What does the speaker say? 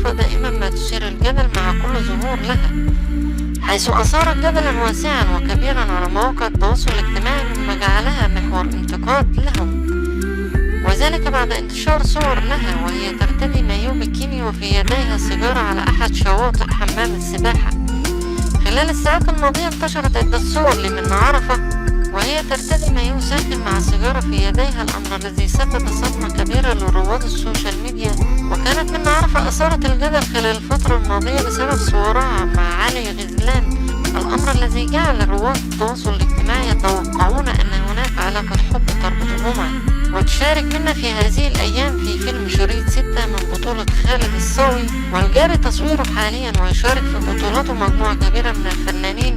عرفة دائما ما تثير الجدل مع كل ظهور لها، حيث أثارت جدلا واسعا وكبيرا على مواقع التواصل الاجتماعي مما جعلها محور انتقاد لهم، وذلك بعد انتشار صور لها وهي ترتدي مايو بكيني وفي يديها سيجارة على أحد شواطئ حمام السباحة. خلال الساعات الماضية انتشرت عدة صور لمنى عرفة وهي ترتدي مايو ساخن مع سيجارة في يديها، الأمر الذي سبب صدمة كبيرة لرواد السوشيال ميديا. وكانت منى عرفة أثارت الجدل خلال الفترة الماضية بسبب صورها مع علي غزلان، الأمر الذي جعل رواد التواصل الاجتماعي يتوقعون أن هناك علاقة حب تربطهما. وتشارك منى في هذه الأيام في فيلم شريط 6 من بطولة خالد الصاوي، والجاري تصويره حاليا، ويشارك في بطولته مجموعة كبيرة من الفنانين